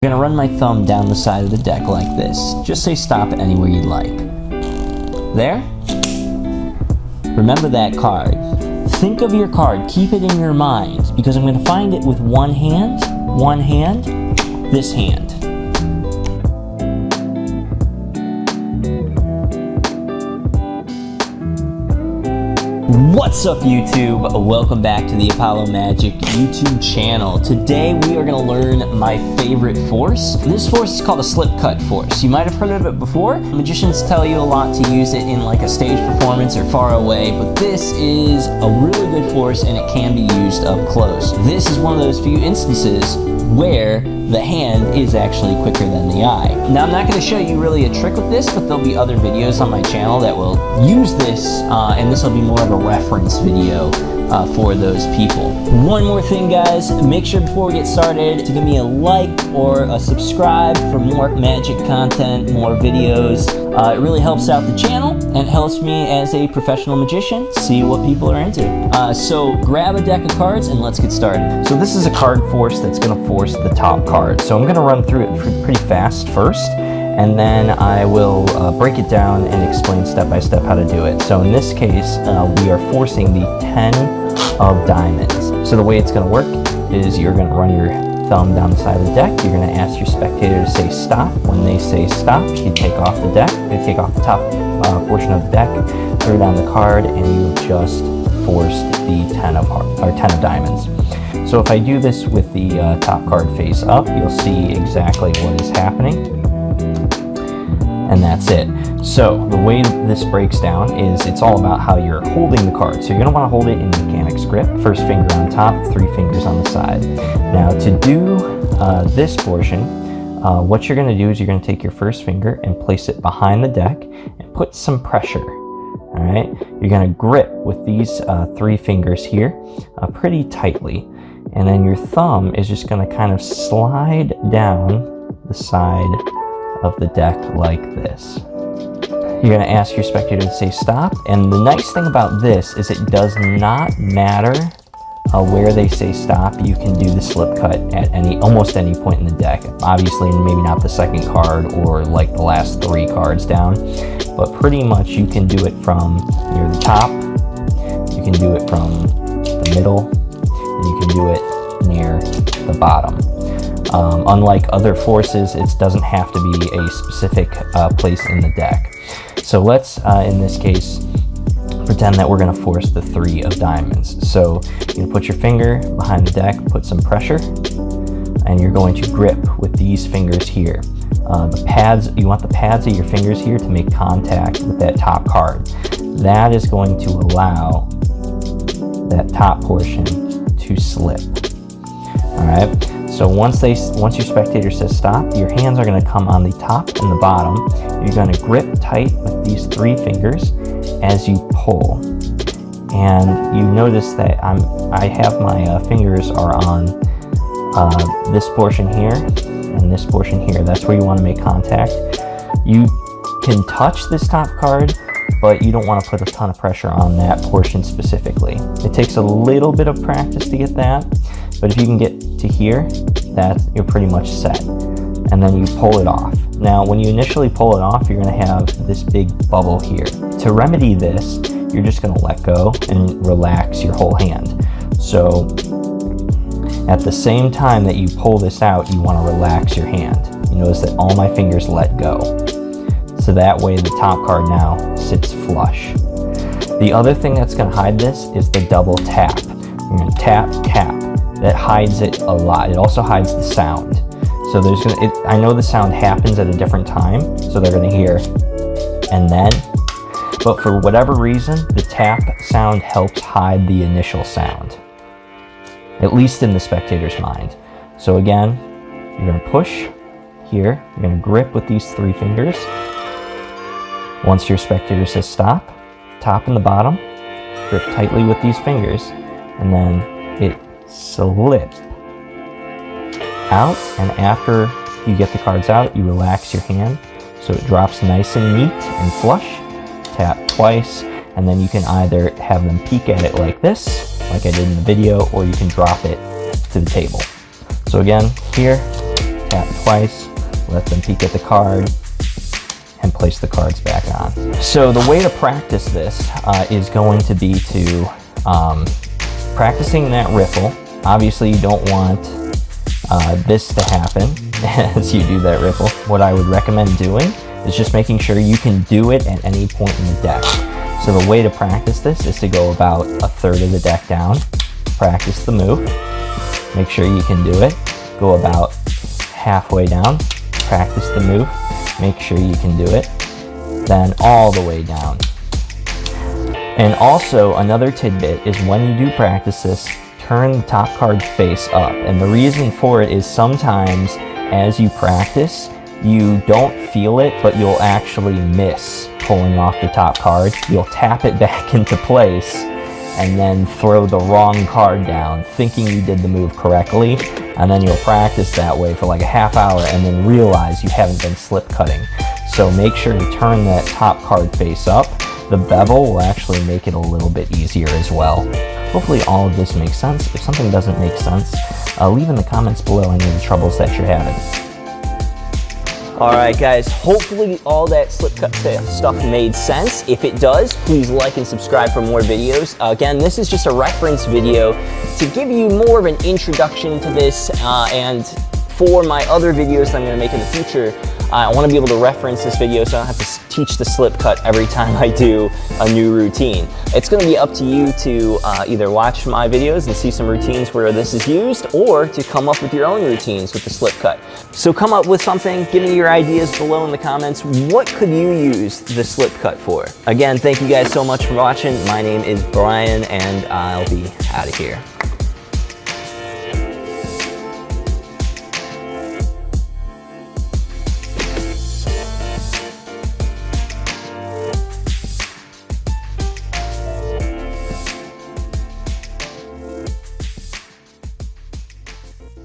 I'm gonna run my thumb down the side of the deck like this. Just say stop anywhere you'd like. There? Remember that card. Think of your card, keep it in your mind, because I'm gonna find it with one hand, this hand. What's up YouTube? Welcome back to the Apollo Magic YouTube channel. Today we are going to learn my favorite force. This force is called a slip cut force. You might have heard of it before. Magicians tell you a lot to use it in like a stage performance or far away, but this is a really good force and it can be used up close. This is one of those few instances where the hand is actually quicker than the eye. Now I'm not going to show you really a trick with this, but there'll be other videos on my channel that will use this, and this will be more of a reference video for those people. One more thing guys, make sure before we get started to give me a like or a subscribe for more magic content, more videos. It really helps out the channel and helps me as a professional magician see what people are into. So grab a deck of cards and let's get started. So this is a card force that's going to force the top card. So I'm going to run through it pretty fast first, and then I will break it down and explain step by step how to do it. So in this case, we are forcing the 10 of diamonds. So the way it's going to work is you're going to run your thumb down the side of the deck. You're going to ask your spectator to say stop. When they say stop, you take off the deck. They take off the top portion of the deck, throw down the card, and you've just forced the 10 of diamonds. So if I do this with the top card face up, you'll see exactly what is happening. And that's it. So the way this breaks down is it's all about how you're holding the card. So you're going to want to hold it in mechanic's grip. First finger on top, 3 fingers on the side. Now to do this portion, what you're going to do is you're going to take your first finger and place it behind the deck and put some pressure. All right, you're going to grip with these 3 fingers here pretty tightly, and then your thumb is just going to kind of slide down the side of the deck like this. You're going to ask your spectator to say stop, and the nice thing about this is it does not matter where they say stop. You can do the slip cut at almost any point in the deck. Obviously maybe not the second card or like the last 3 cards down, but pretty much you can do it from near the top, you can do it from the middle, and you can do it near the bottom. Unlike other forces, it doesn't have to be a specific place in the deck. So let's, in this case, pretend that we're going to force the 3 of diamonds. So you're going to put your finger behind the deck, put some pressure, and you're going to grip with these fingers here. The pads, you want the pads of your fingers here to make contact with that top card. That is going to allow that top portion to slip. All right. So once your spectator says stop, your hands are going to come on the top and the bottom. You're going to grip tight with these 3 fingers as you pull. And you notice that I have my fingers are on this portion here and this portion here. That's where you want to make contact. You can touch this top card, but you don't want to put a ton of pressure on that portion specifically. It takes a little bit of practice to get that, but if you can get to here, you're pretty much set. And then you pull it off. Now, when you initially pull it off, you're going to have this big bubble here. To remedy this, you're just going to let go and relax your whole hand. So at the same time that you pull this out, you want to relax your hand. You notice that all my fingers let go. So that way the top card now sits flush. The other thing that's going to hide this is the double tap. You're going to tap, tap. That hides it a lot. It also hides the sound. So I know the sound happens at a different time, so they're going to hear and then, but for whatever reason, the tap sound helps hide the initial sound, at least in the spectator's mind. So again, you're going to push here, you're going to grip with these 3 fingers. Once your spectator says stop, top and the bottom, grip tightly with these fingers, and then it slip out, and after you get the cards out, you relax your hand so it drops nice and neat and flush. Tap twice, and then you can either have them peek at it like this, like I did in the video, or you can drop it to the table. So again, here, tap twice, let them peek at the card, and place the cards back on. So the way to practice this is going to be to practicing that riffle. Obviously you don't want this to happen as you do that riffle. What I would recommend doing is just making sure you can do it at any point in the deck. So the way to practice this is to go about a third of the deck down, practice the move, make sure you can do it, go about halfway down, practice the move, make sure you can do it, then all the way down. And also another tidbit is when you do practice this, turn the top card face up. And the reason for it is sometimes as you practice, you don't feel it, but you'll actually miss pulling off the top card. You'll tap it back into place and then throw the wrong card down, thinking you did the move correctly, and then you'll practice that way for like a half hour and then realize you haven't been slip cutting. So make sure to turn that top card face up. The bevel will actually make it a little bit easier as well. Hopefully all of this makes sense. If something doesn't make sense, leave in the comments below any of the troubles that you're having. Alright guys, hopefully all that slip cut stuff made sense. If it does, please like and subscribe for more videos. Again, this is just a reference video to give you more of an introduction to this, and for my other videos that I'm going to make in the future, I want to be able to reference this video so I don't have to teach the slip cut every time I do a new routine. It's going to be up to you to either watch my videos and see some routines where this is used, or to come up with your own routines with the slip cut. So come up with something, give me your ideas below in the comments. What could you use the slip cut for? Again, thank you guys so much for watching. My name is Brian, and I'll be out of here.